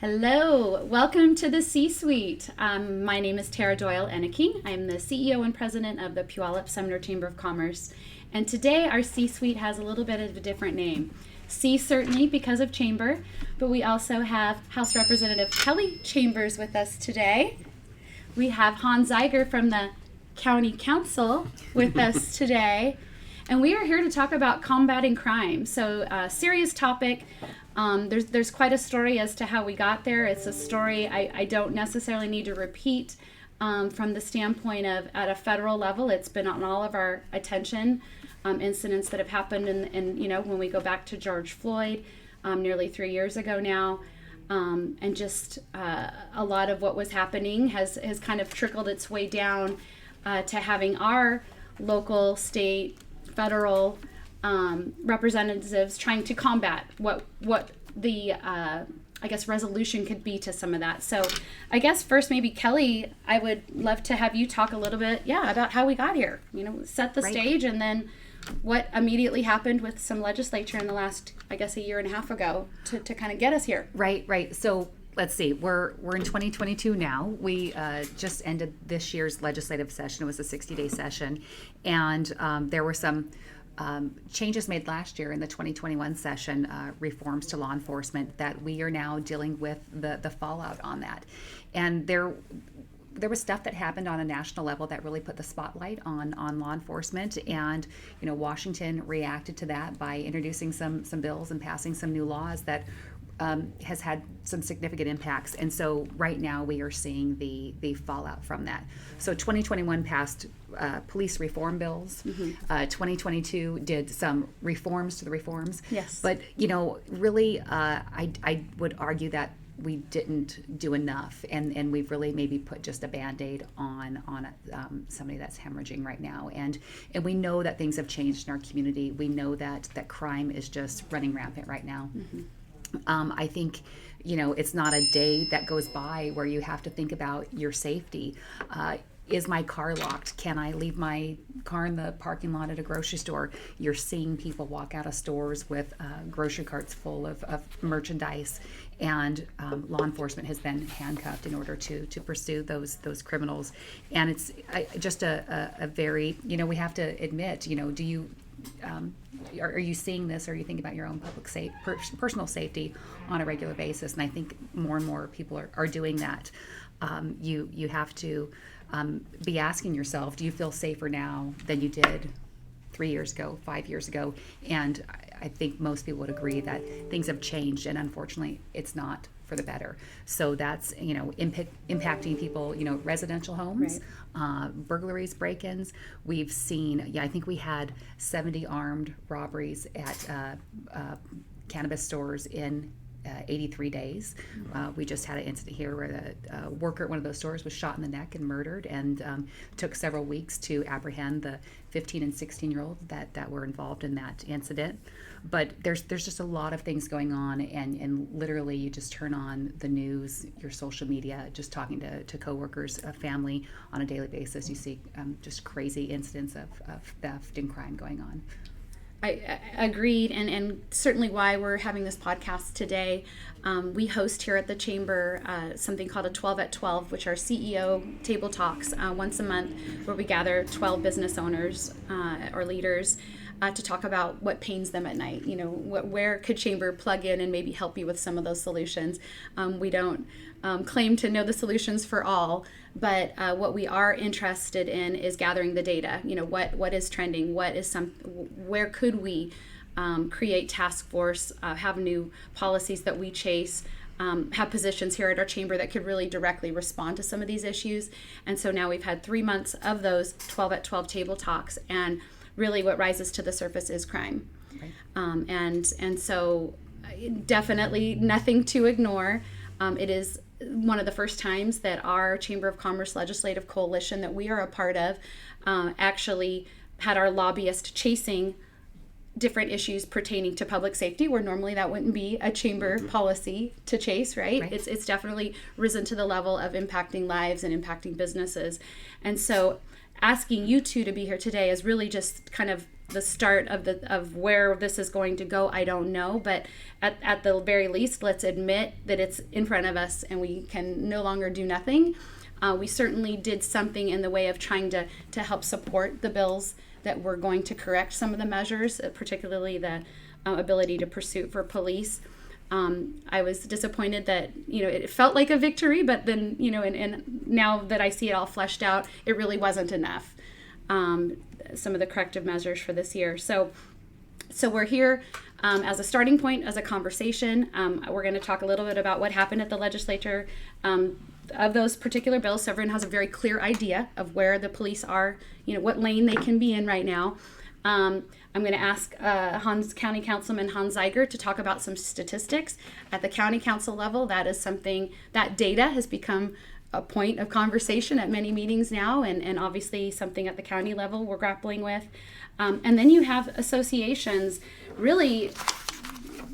Hello, welcome to the C-Suite. My name is Tara Doyle-Enneking. I'm the CEO and president of the Puyallup-Sumner Chamber of Commerce. And today our C-Suite has a little bit of a different name. C certainly because of chamber, but we also have House Representative Kelly Chambers with us today. We have Zeiger from the County Council with us today. And we are here to talk about combating crime. So serious topic. There's quite a story as to how we got there. It's a story I don't necessarily need to repeat from the standpoint of at a federal level. It's been on all of our attention, incidents that have happened and when we go back to George Floyd nearly 3 years ago now, and just a lot of what was happening has kind of trickled its way down to having our local, state, federal representatives trying to combat what the resolution could be to some of that. So I guess first maybe Kelly, I would love to have you talk a little bit about how we got here, set the stage, and then what immediately happened with some legislature in the last a year and a half ago to kind of get us here. Right. So let's see, we're in 2022 now. We just ended this year's legislative session. It was a 60-day session, and there were some changes made last year in the 2021 session, reforms to law enforcement that we are now dealing with the fallout on that. And there was stuff that happened on a national level that really put the spotlight on law enforcement, and Washington reacted to that by introducing some bills and passing some new laws that has had some significant impacts. And so right now we are seeing the fallout from that. So 2021 passed police reform bills. 2022 did some reforms to the reforms. Yes. But, really, I would argue that we didn't do enough, and we've really maybe put just a Band-Aid on somebody that's hemorrhaging right now. And we know that things have changed in our community. We know that crime is just running rampant right now. I think, it's not a day that goes by where you have to think about your safety. Is my car locked? Can I leave my car in the parking lot at a grocery store? You're seeing people walk out of stores with grocery carts full of merchandise, and law enforcement has been handcuffed in order to pursue those criminals. And it's just a very, we have to admit, do you... are you seeing this, or are you thinking about your own personal safety on a regular basis? And I think more and more people are doing that. You have to be asking yourself, do you feel safer now than you did 3 years ago, 5 years ago? And I think most people would agree that things have changed, and unfortunately it's not for the better. So that's impacting people, residential homes, burglaries, break-ins. We've seen, I think we had 70 armed robberies at cannabis stores in 83 days. We just had an incident here where the worker at one of those stores was shot in the neck and murdered, and took several weeks to apprehend the 15 and 16-year-olds that were involved in that incident. But there's just a lot of things going on, and literally you just turn on the news, your social media, just talking to coworkers, family on a daily basis. You see just crazy incidents of theft and crime going on. I agreed, and certainly why we're having this podcast today. We host here at the Chamber something called a 12 at 12, which are CEO table talks once a month, where we gather 12 business owners or leaders to talk about what pains them at night. Where could Chamber plug in and maybe help you with some of those solutions. We don't claim to know the solutions for all, but what we are interested in is gathering the data. What is trending? Where could we create task force, have new policies that we chase, have positions here at our chamber that could really directly respond to some of these issues. And so now we've had 3 months of those 12 at 12 table talks, and really what rises to the surface is crime. Right. And so definitely nothing to ignore. It is one of the first times that our Chamber of Commerce Legislative Coalition that we are a part of actually had our lobbyist chasing different issues pertaining to public safety, where normally that wouldn't be a chamber policy to chase, right? It's definitely risen to the level of impacting lives and impacting businesses. And so asking you two to be here today is really just kind of the start of where this is going to go, I don't know. But at the very least, let's admit that it's in front of us and we can no longer do nothing. We certainly did something in the way of trying to help support the bills that were going to correct some of the measures, particularly the ability to pursue for police. I was disappointed that, it felt like a victory, but then, and now that I see it all fleshed out, it really wasn't enough. Some of the corrective measures for this year. So we're here as a starting point, as a conversation. We're going to talk a little bit about what happened at the legislature of those particular bills. So everyone has a very clear idea of where the police are, what lane they can be in right now. I'm going to ask County Councilman Hans Zeiger to talk about some statistics. At the county council level, that is something, that data has become a point of conversation at many meetings now, and obviously something at the county level we're grappling with. And then you have associations really,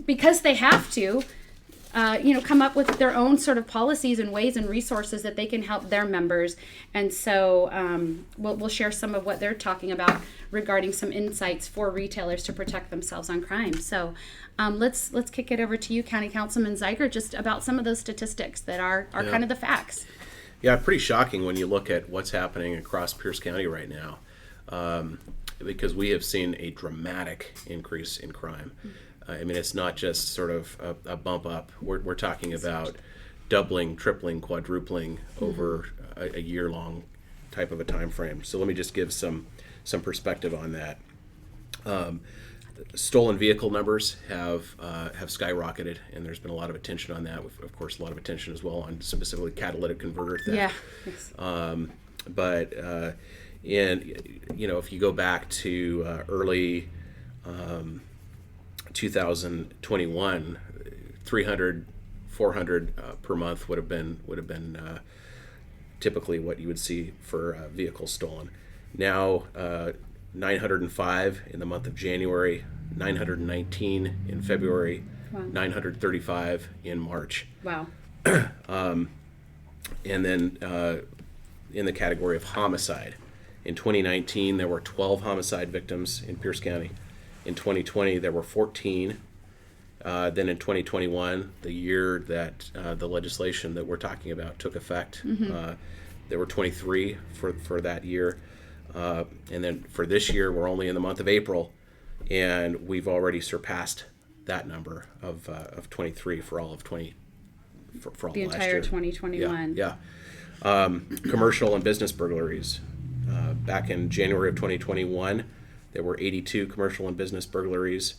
because they have to, come up with their own sort of policies and ways and resources that they can help their members. And so we'll share some of what they're talking about regarding some insights for retailers to protect themselves on crime. So let's kick it over to you, County Councilman Zeiger, just about some of those statistics that are kind of the facts. Yeah, pretty shocking when you look at what's happening across Pierce County right now, because we have seen a dramatic increase in crime. I mean, it's not just sort of a bump up. We're talking about doubling, tripling, quadrupling over a year-long type of a time frame. So let me just give some perspective on that. Stolen vehicle numbers have skyrocketed, and there's been a lot of attention on that. Of course, a lot of attention as well on specifically catalytic converter theft. Yeah. Yes. But if you go back to early 2021, 300, 400 per month would have been typically what you would see for vehicles stolen. Now 905 in the month of January, 919 in February, wow. 935 in March. Wow. And then in the category of homicide, in 2019 there were 12 homicide victims in Pierce County. In 2020 there were 14. Then in 2021, the year that the legislation that we're talking about took effect, there were 23 for that year. And then for this year, we're only in the month of April, and we've already surpassed that number of 23 for all of for all the last entire year. 2021. Yeah. Commercial and business burglaries. Back in January of 2021, there were 82 commercial and business burglaries.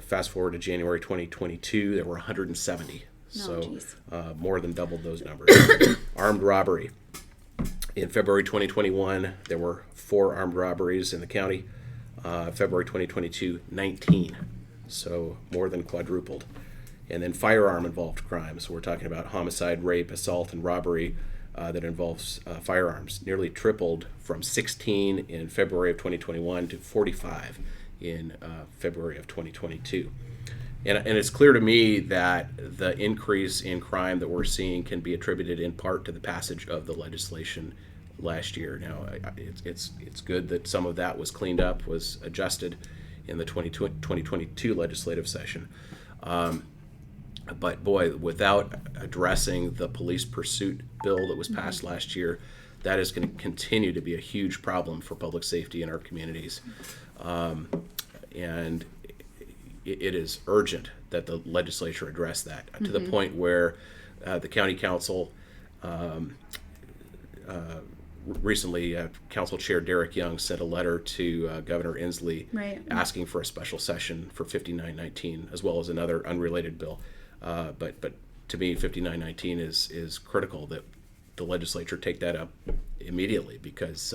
Fast forward to January 2022, there were 170. More than doubled those numbers. Armed robbery. In February 2021, there were 4 armed robberies in the county. February 2022, 19. So more than quadrupled. And then firearm-involved crimes. So we're talking about homicide, rape, assault, and robbery that involves firearms. Nearly tripled from 16 in February of 2021 to 45 in February of 2022. And it's clear to me that the increase in crime that we're seeing can be attributed in part to the passage of the legislation last year. Now, it's good that some of that was cleaned up, was adjusted in the 2022 legislative session. But boy, without addressing the police pursuit bill that was passed last year, that is going to continue to be a huge problem for public safety in our communities. And it is urgent that the legislature address that to the point where the county council recently, Council Chair Derek Young sent a letter to Governor Inslee asking for a special session for 5919, as well as another unrelated bill. But to me, 5919 is critical that the legislature take that up immediately, because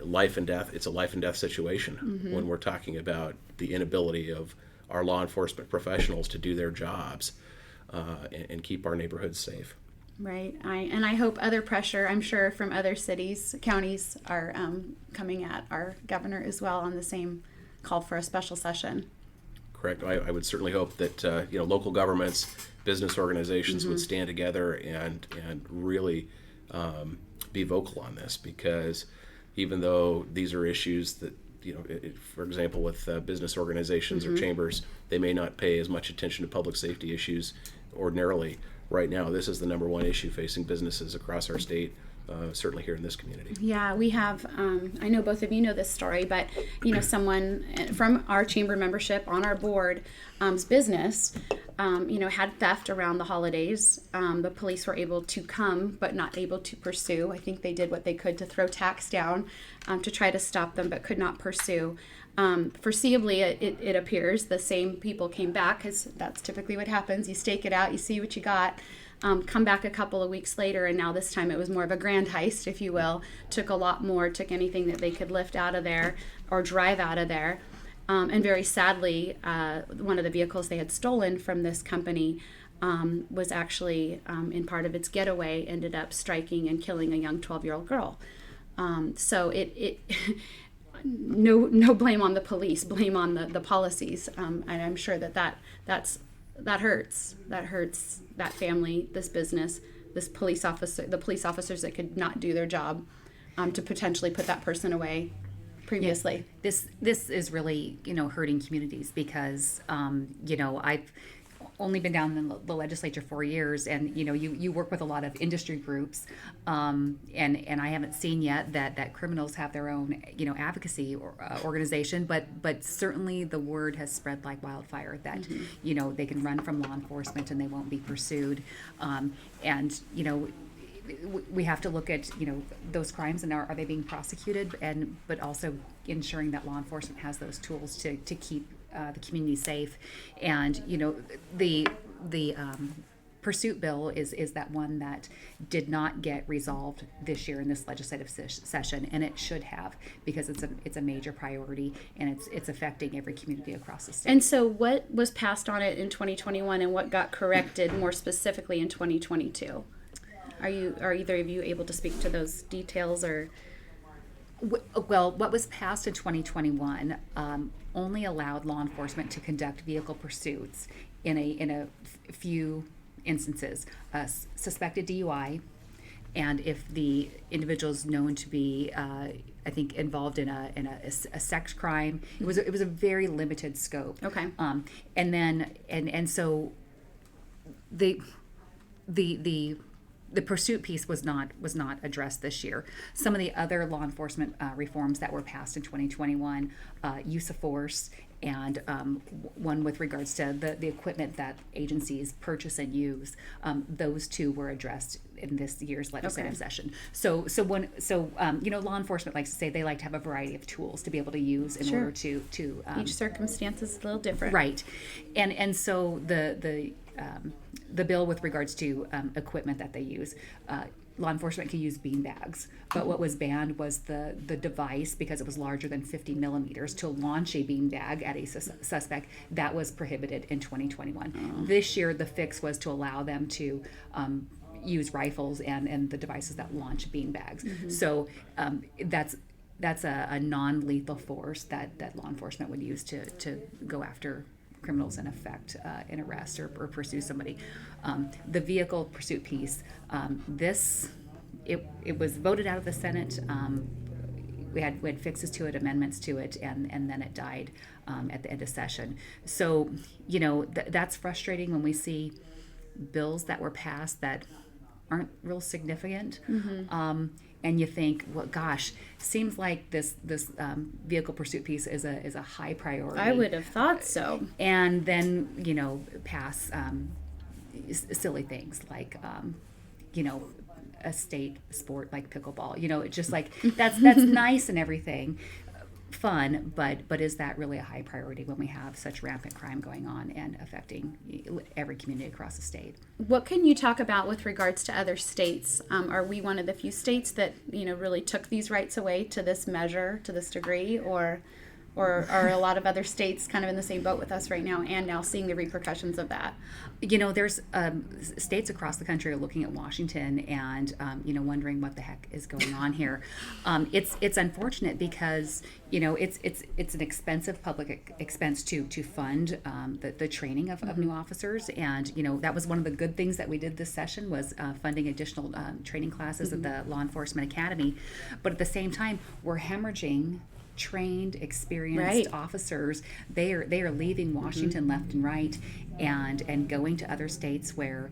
life and death, it's a life and death situation when we're talking about the inability of our law enforcement professionals to do their jobs and keep our neighborhoods safe. Right. I hope other pressure, I'm sure, from other cities, counties are coming at our governor as well on the same call for a special session. Correct. I would certainly hope that local governments, business organizations would stand together and really be vocal on this, because even though these are issues for example, with business organizations or chambers, they may not pay as much attention to public safety issues ordinarily. Right now, this is the number one issue facing businesses across our state, certainly here in this community. Yeah, we have, I know both of you know this story, but, someone from our chamber membership on our board business, had theft around the holidays. The police were able to come, but not able to pursue. I think they did what they could to throw tax down to try to stop them, but could not pursue. Foreseeably, it appears the same people came back, because that's typically what happens. You stake it out, you see what you got. Come back a couple of weeks later, and now this time it was more of a grand heist, if you will. Took a lot more, took anything that they could lift out of there or drive out of there. And very sadly, one of the vehicles they had stolen from this company was actually, in part of its getaway, ended up striking and killing a young 12-year-old girl. So it no blame on the police, blame on the policies. And I'm sure that hurts. That hurts that family, this business, this police officer, the police officers that could not do their job to potentially put that person away previously. Yeah. This is really, hurting communities because, I've only been down in the legislature 4 years, and you work with a lot of industry groups, and I haven't seen yet that criminals have their own advocacy organization, but certainly the word has spread like wildfire that they can run from law enforcement and they won't be pursued, and we have to look at those crimes and are they being prosecuted, but also ensuring that law enforcement has those tools to keep the community safe. And the pursuit bill is that one that did not get resolved this year in this legislative session, and it should have, because it's a major priority, and it's affecting every community across the state. And so what was passed on it in 2021 and what got corrected more specifically in 2022? Are either of you able to speak to those details? Or well, what was passed in 2021 only allowed law enforcement to conduct vehicle pursuits in a few instances: suspected DUI, and if the individual is known to be, I think, involved in a sex crime. It was a very limited scope. Okay. And so the pursuit piece was not addressed this year. Some of the other law enforcement reforms that were passed in 2021, use of force, and one with regards to the equipment that agencies purchase and use, those two were addressed in this year's legislative session. So law enforcement likes to say they like to have a variety of tools to be able to use in order to each circumstance is a little different, right? And so the bill with regards to equipment that they use, law enforcement can use bean bags, but what was banned was the device, because it was larger than 50 millimeters, to launch a bean bag at a suspect. That was prohibited in 2021. This year, the fix was to allow them to use rifles and the devices that launch bean bags. So that's a non-lethal force that law enforcement would use to go after criminals and effect an arrest or pursue somebody. The vehicle pursuit piece, it was voted out of the Senate. We had fixes to it, amendments to it, and then it died at the end of session. So that's frustrating when we see bills that were passed that aren't real significant. And you think, well, gosh, seems like this vehicle pursuit piece is a high priority. I would have thought so. And then pass silly things like a state sport like pickleball. It's just like that's nice and everything, fun, but is that really a high priority when we have such rampant crime going on and affecting every community across the state? What can you talk about with regards to other states? Are we one of the few states that really took these rights away to this measure, to this degree, or are a lot of other states kind of in the same boat with us right now and now seeing the repercussions of that? There's states across the country are looking at Washington and wondering what the heck is going on here. It's unfortunate because it's an expensive public expense to fund the training of new officers, and that was one of the good things that we did this session was funding additional training classes at the Law Enforcement Academy. But at the same time, we're hemorrhaging trained, experienced officers. They are leaving Washington left and right, and going to other states where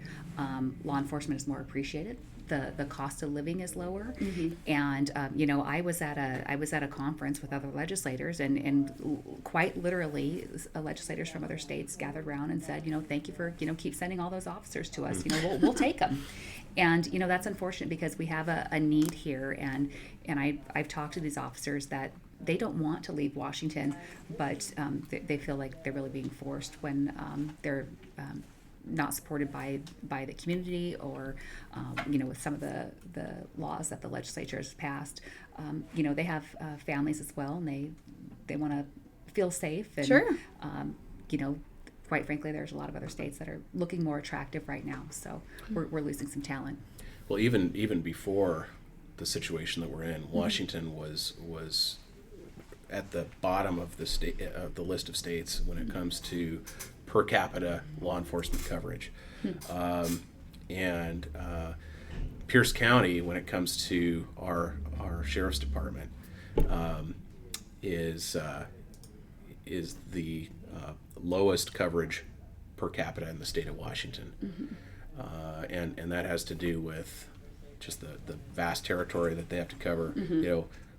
law enforcement is more appreciated. The cost of living is lower, and I was at a conference with other legislators, and quite literally, legislators from other states gathered around and said, thank you for keep sending all those officers to us. We'll take them, and that's unfortunate because we have a need here, and I've talked to these officers that they don't want to leave Washington, but they feel like they're really being forced when they're not supported by the community, or with some of the laws that the legislature has passed. They have families as well, and they want to feel safe. And, sure. Quite frankly, there's a lot of other states that are looking more attractive right now. So we're losing some talent. Well, even before the situation that we're in, Washington was at the bottom of the state the list of states when it comes to per capita law enforcement coverage, and Pierce County, when it comes to our sheriff's department, is the lowest coverage per capita in the state of Washington, and that has to do with just the vast territory that they have to cover.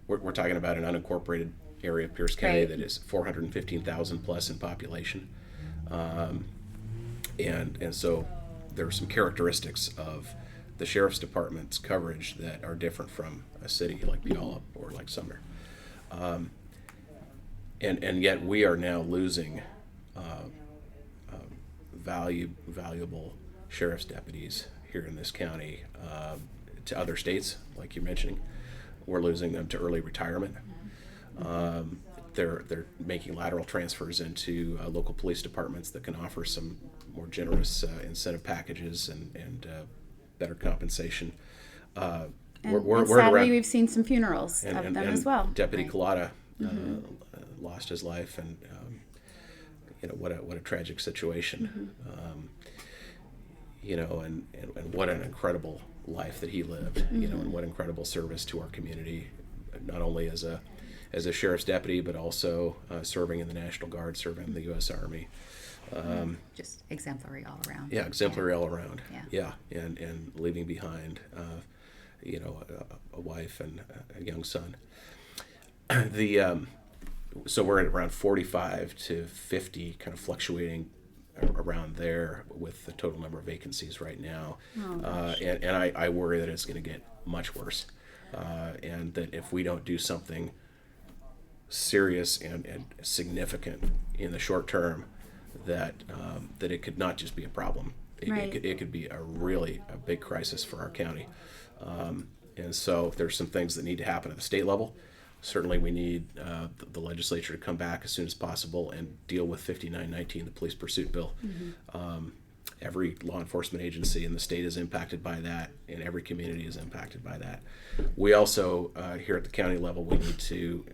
We're talking about an unincorporated area of Pierce County that is 415,000 plus in population. And so there are some characteristics of the sheriff's department's coverage that are different from a city like Puyallup or like Sumner. And yet we are now losing valuable sheriff's deputies here in this county to other states, like you're mentioning. We're losing them to early retirement. They're making lateral transfers into local police departments that can offer some more generous incentive packages and better compensation. And we're sadly, around, we've seen some funerals of them as well. Deputy Collada lost his life, and what a tragic situation. And what an incredible life that he lived. And what incredible service to our community, not only as a sheriff's deputy, but also serving in the National Guard, serving in the U.S. Army. Just exemplary all around. Yeah, exemplary all around. Yeah. And leaving behind, a wife and a young son. So we're at around 45 to 50, kind of fluctuating around there with the total number of vacancies right now. And I worry that it's going to get much worse, and that if we don't do something serious and significant in the short term, that it could not just be a problem. It could be a big crisis for our county. And so there's some things that need to happen at the state level. Certainly we need the legislature to come back as soon as possible and deal with 5919, the police pursuit bill. Every law enforcement agency in the state is impacted by that, and every community is impacted by that. We also, here at the county level, we need to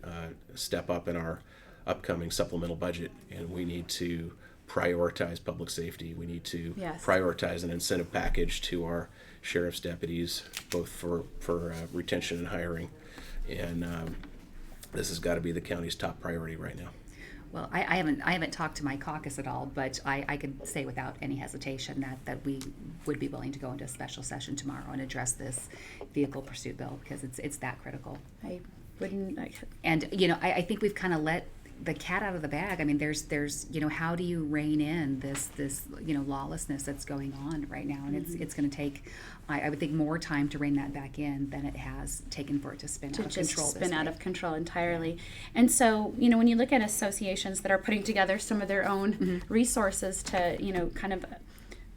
step up in our upcoming supplemental budget, and we need to prioritize public safety. We need to prioritize an incentive package to our sheriff's deputies, both for retention and hiring. And this has got to be the county's top priority right now. Well, I haven't talked to my caucus at all, but I could say without any hesitation that we would be willing to go into a special session tomorrow and address this vehicle pursuit bill, because it's that critical. I wouldn't. And I think we've kind of let the cat out of the bag. I mean, there's how do you rein in this lawlessness that's going on right now, and it's going to take, I would think, more time to rein that back in than it has taken for it to spin out of control. Spin out of control entirely. And so, when you look at associations that are putting together some of their own resources to, kind of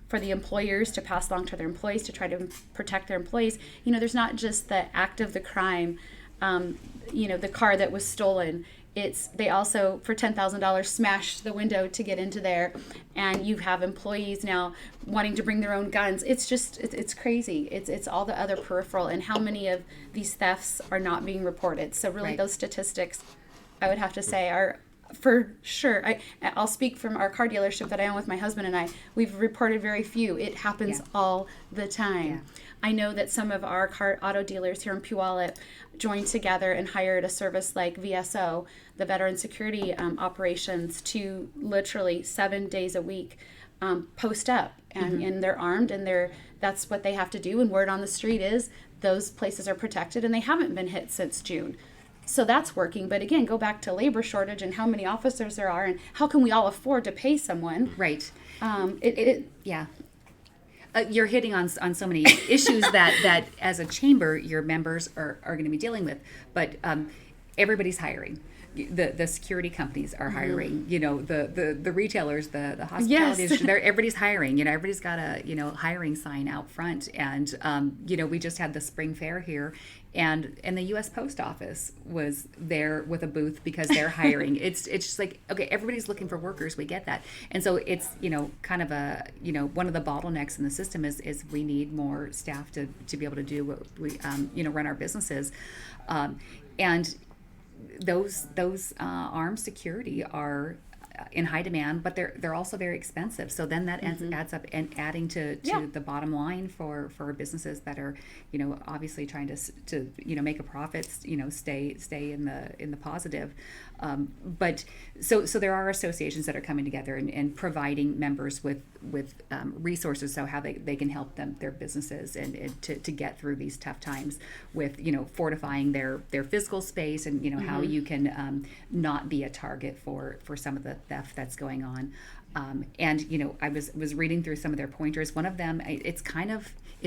for the employers to pass along to their employees to try to protect their employees, there's not just the act of the crime, the car that was stolen. They also, for $10,000, smashed the window to get into there, and you have employees now wanting to bring their own guns. It's just, it's crazy. It's all the other peripheral, and how many of these thefts are not being reported. So really, those statistics, I would have to say, are For sure. I'll speak from our car dealership that I own with my husband and I. We've reported very few. It happens all the time. Yeah. I know that some of our car auto dealers here in Puyallup joined together and hired a service like VSO, the Veteran Security Operations, to literally 7 days a week post up. And they're armed, and that's what they have to do. And word on the street is those places are protected, and they haven't been hit since June. So that's working. But again, go back to labor shortage and how many officers there are, and how can we all afford to pay someone? Right. Yeah. You're hitting on so many issues that as a chamber, your members are going to be dealing with. But everybody's hiring. The security companies are hiring. You know, the retailers, the hospitality, Yes. everybody's hiring. You know, everybody's got a hiring sign out front. And we just had the spring fair here, and the U.S. Post Office was there with a booth because they're hiring. It's just like, okay, everybody's looking for workers. We get that, and so it's kind of a one of the bottlenecks in the system is we need more staff to be able to do what we run our businesses, and those armed security are in high demand, but they're also very expensive. So then that adds up and adding to the bottom line for businesses that are obviously trying to make a profit, stay in the positive. But so there are associations that are coming together and providing members with resources, so how they can help their businesses and to get through these tough times with fortifying their physical space, and how you can not be a target for some of the theft that's going on. And I was reading through some of their pointers. One of them, it's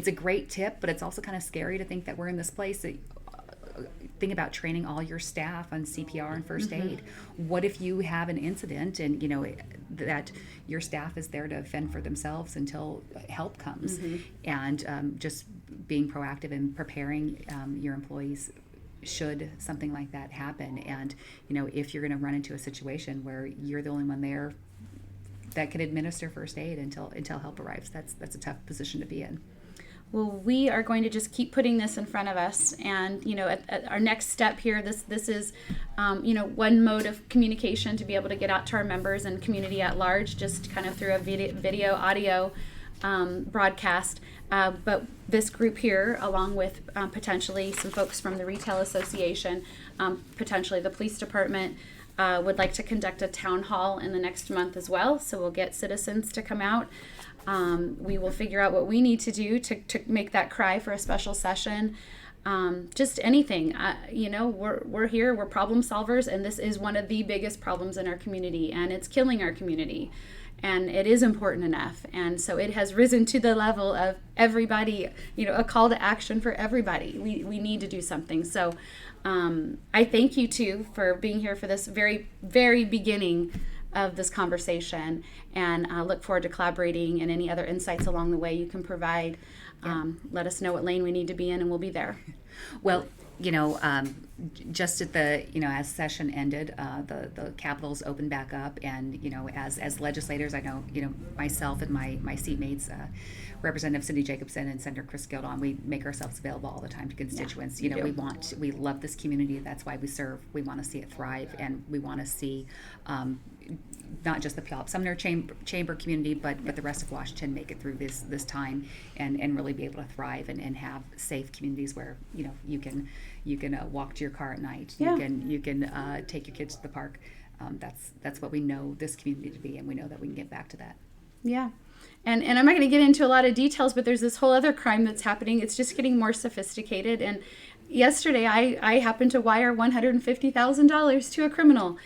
a great tip, but it's also kind of scary to think that we're in this place that think about training all your staff on CPR and first aid. What if you have an incident and that your staff is there to fend for themselves until help comes, and just being proactive and preparing your employees should something like that happen. And if you're going to run into a situation where you're the only one there that can administer first aid until help arrives, that's a tough position to be in. Well, we are going to just keep putting this in front of us, and at our next step here, this is one mode of communication to be able to get out to our members and community at large, just kind of through a video audio broadcast. But this group here, along with potentially some folks from the Retail Association, potentially the police department, would like to conduct a town hall in the next month as well. So we'll get citizens to come out. We will figure out what we need to do to make that cry for a special session. Just anything. We're here, we're problem solvers, and this is one of the biggest problems in our community, and it's killing our community. And it is important enough. And so it has risen to the level of everybody, a call to action for everybody. We need to do something. So I thank you too for being here for this very, very beginning of this conversation, and look forward to collaborating, and any other insights along the way you can provide. Let us know what lane we need to be in, and we'll be there. Well, just at the as session ended, the Capitol's opened back up, and as legislators, I know myself and my seatmates, Representative Cindy Jacobson and Senator Chris Gildon, we make ourselves available all the time to constituents. We love this community. That's why we serve. We want to see it thrive, and we want to see not just the Puyallup-Sumner chamber community, but the rest of Washington make it through this time and really be able to thrive and have safe communities where you can walk to your car at night. Yeah. You can take your kids to the park. That's what we know this community to be, and we know that we can get back to that. Yeah. And I'm not going to get into a lot of details, but there's this whole other crime that's happening. It's just getting more sophisticated. And yesterday I happened to wire $150,000 to a criminal.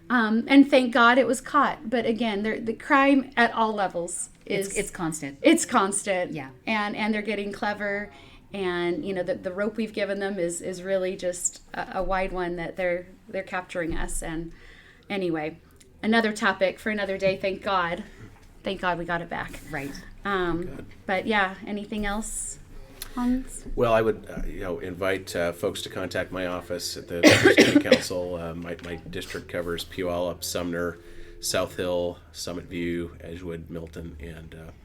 And thank God it was caught. But again, the crime at all levels it's constant. It's constant. Yeah. And they're getting clever. And the rope we've given them is really just a wide one that they're capturing us. And anyway, another topic for another day. Thank God we got it back. Right. But yeah, anything else, Hans? Well, I would invite folks to contact my office at the City Council. My district covers Puyallup, Sumner, South Hill, Summit View, Edgewood, Milton,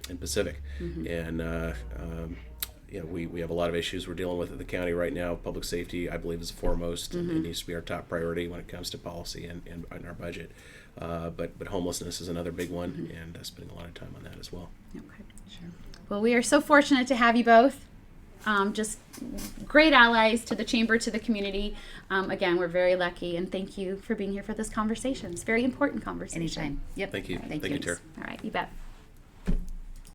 and Pacific. And we have a lot of issues we're dealing with at the county right now. Public safety, I believe, is foremost, and it needs to be our top priority when it comes to policy and our budget. But homelessness is another big one, and spending a lot of time on that as well. Okay, sure. Well, we are so fortunate to have you both. Just great allies to the chamber, to the community. Again, we're very lucky, and thank you for being here for this conversation. It's a very important conversation. Anytime. Yep. Thank you. Thank Thank you, you. Tara. All right, you bet.